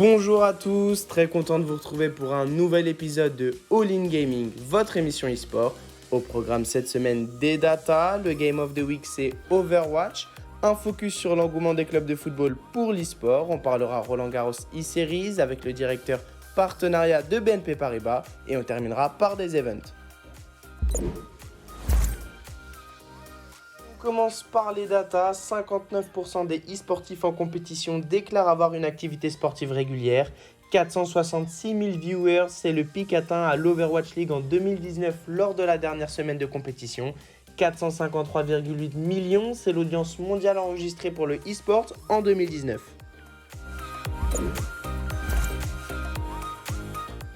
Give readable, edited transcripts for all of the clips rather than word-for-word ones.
Bonjour à tous, très content de vous retrouver pour un nouvel épisode de All In Gaming, votre émission e-sport. Au programme cette semaine des datas, le Game of the Week c'est Overwatch, un focus sur l'engouement des clubs de football pour l'e-sport, on parlera Roland-Garros e-Series avec le directeur partenariat de BNP Paribas et on terminera par des events. On commence par les datas, 59% des e-sportifs en compétition déclarent avoir une activité sportive régulière, 466 000 viewers, c'est le pic atteint à l'Overwatch League en 2019 lors de la dernière semaine de compétition, 453,8 millions, c'est l'audience mondiale enregistrée pour le e-sport en 2019.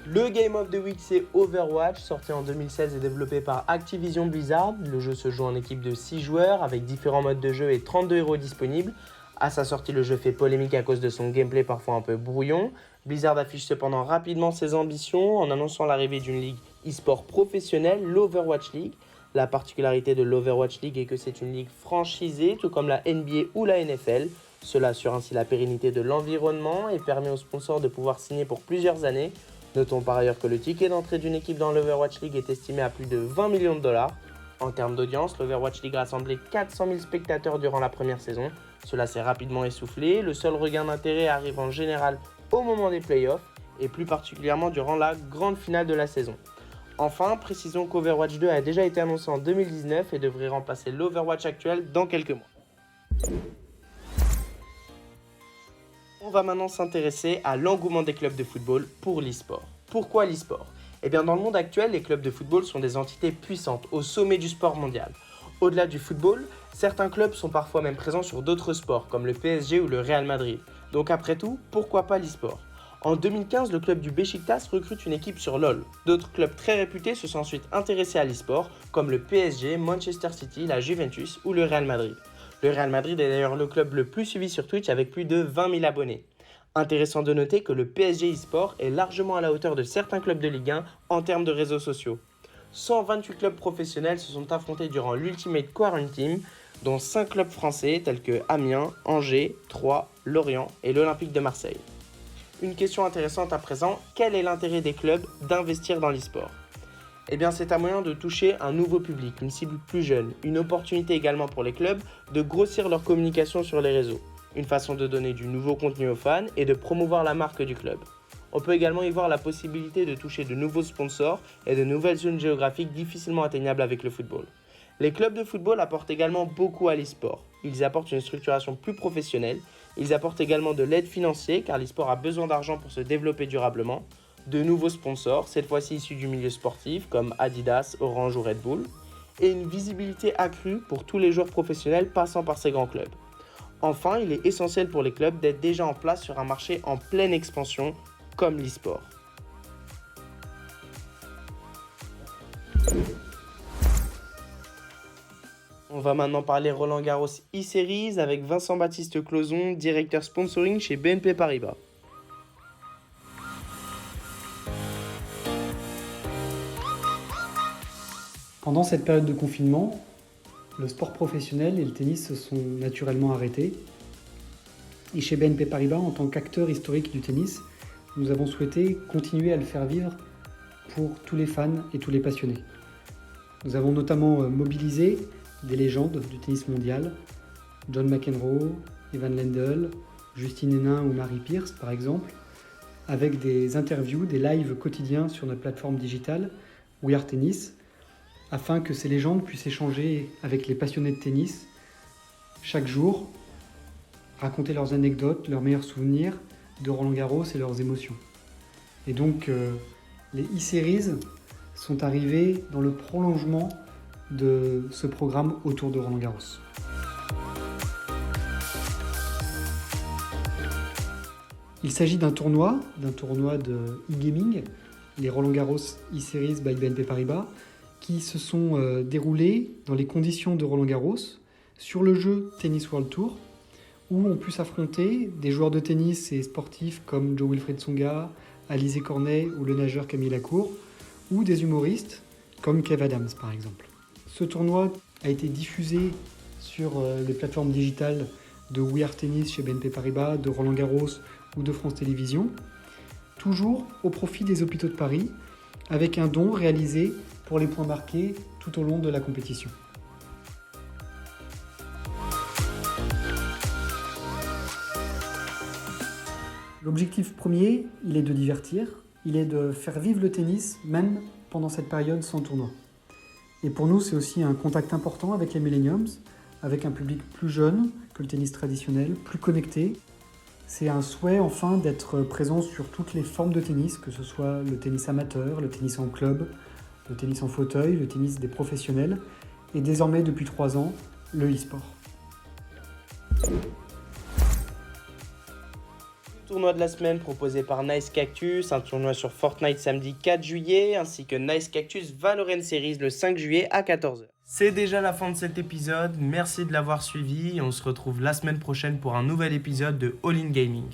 Le Game of the Week c'est Overwatch, sorti en 2016 et développé par Activision Blizzard. Le jeu se joue en équipe de 6 joueurs avec différents modes de jeu et 32 héros disponibles. À sa sortie, le jeu fait polémique à cause de son gameplay parfois un peu brouillon. Blizzard affiche cependant rapidement ses ambitions en annonçant l'arrivée d'une ligue e-sport professionnelle, l'Overwatch League. La particularité de l'Overwatch League est que c'est une ligue franchisée, tout comme la NBA ou la NFL. Cela assure ainsi la pérennité de l'environnement et permet aux sponsors de pouvoir signer pour plusieurs années. Notons par ailleurs que le ticket d'entrée d'une équipe dans l'Overwatch League est estimé à plus de 20 millions de dollars. En termes d'audience, l'Overwatch League a rassemblé 400 000 spectateurs durant la première saison. Cela s'est rapidement essoufflé. Le seul regain d'intérêt arrive en général au moment des playoffs et plus particulièrement durant la grande finale de la saison. Enfin, précisons qu'Overwatch 2 a déjà été annoncé en 2019 et devrait remplacer l'Overwatch actuel dans quelques mois. On va maintenant s'intéresser à l'engouement des clubs de football pour l'e-sport. Pourquoi l'e-sport ? Eh bien, dans le monde actuel, les clubs de football sont des entités puissantes au sommet du sport mondial. Au-delà du football, certains clubs sont parfois même présents sur d'autres sports comme le PSG ou le Real Madrid. Donc après tout, pourquoi pas l'e-sport ? En 2015, le club du Beşiktaş recrute une équipe sur LoL. D'autres clubs très réputés se sont ensuite intéressés à l'e-sport comme le PSG, Manchester City, la Juventus ou le Real Madrid. Le Real Madrid est d'ailleurs le club le plus suivi sur Twitch avec plus de 20 000 abonnés. Intéressant de noter que le PSG e-sport est largement à la hauteur de certains clubs de Ligue 1 en termes de réseaux sociaux. 128 clubs professionnels se sont affrontés durant l'Ultimate Quarantine, dont 5 clubs français tels que Amiens, Angers, Troyes, Lorient et l'Olympique de Marseille. Une question intéressante à présent, quel est l'intérêt des clubs d'investir dans l'e-sport ? Eh bien, c'est un moyen de toucher un nouveau public, une cible plus jeune, une opportunité également pour les clubs de grossir leur communication sur les réseaux, une façon de donner du nouveau contenu aux fans et de promouvoir la marque du club. On peut également y voir la possibilité de toucher de nouveaux sponsors et de nouvelles zones géographiques difficilement atteignables avec le football. Les clubs de football apportent également beaucoup à l'e-sport. Ils apportent une structuration plus professionnelle, ils apportent également de l'aide financière car l'e-sport a besoin d'argent pour se développer durablement, de nouveaux sponsors, cette fois-ci issus du milieu sportif comme Adidas, Orange ou Red Bull, et une visibilité accrue pour tous les joueurs professionnels passant par ces grands clubs. Enfin, il est essentiel pour les clubs d'être déjà en place sur un marché en pleine expansion comme l'e-sport. On va maintenant parler Roland-Garros e-Series avec Vincent-Baptiste Clauzon, directeur sponsoring chez BNP Paribas. Pendant cette période de confinement, le sport professionnel et le tennis se sont naturellement arrêtés. Et chez BNP Paribas, en tant qu'acteur historique du tennis, nous avons souhaité continuer à le faire vivre pour tous les fans et tous les passionnés. Nous avons notamment mobilisé des légendes du tennis mondial, John McEnroe, Evan Lendl, Justine Henin ou Mary Pierce par exemple, avec des interviews, des lives quotidiens sur notre plateforme digitale We Are Tennis, afin que ces légendes puissent échanger avec les passionnés de tennis chaque jour, raconter leurs anecdotes, leurs meilleurs souvenirs de Roland-Garros et leurs émotions. Et donc, les e-series sont arrivés dans le prolongement de ce programme autour de Roland-Garros. Il s'agit d'un tournoi de e-gaming, les Roland-Garros e-series by BNP Paribas, qui se sont déroulés dans les conditions de Roland-Garros sur le jeu Tennis World Tour, où ont pu s'affronter des joueurs de tennis et sportifs comme Jo-Wilfried Tsonga, Alizé Cornet ou le nageur Camille Lacour, ou des humoristes comme Kev Adams par exemple. Ce tournoi a été diffusé sur les plateformes digitales de We Are Tennis chez BNP Paribas, de Roland Garros ou de France Télévisions, toujours au profit des hôpitaux de Paris, avec un don réalisé pour les points marqués tout au long de la compétition. L'objectif premier, il est de divertir, il est de faire vivre le tennis, même pendant cette période sans tournoi. Et pour nous, c'est aussi un contact important avec les Millenniums, avec un public plus jeune que le tennis traditionnel, plus connecté. C'est un souhait enfin d'être présent sur toutes les formes de tennis, que ce soit le tennis amateur, le tennis en club, le tennis en fauteuil, le tennis des professionnels, et désormais depuis 3 ans, le e-sport. Tournoi de la semaine proposé par Nice Cactus, un tournoi sur Fortnite samedi 4 juillet, ainsi que Nice Cactus Valorant Series le 5 juillet à 14h. C'est déjà la fin de cet épisode, merci de l'avoir suivi et on se retrouve la semaine prochaine pour un nouvel épisode de All In Gaming.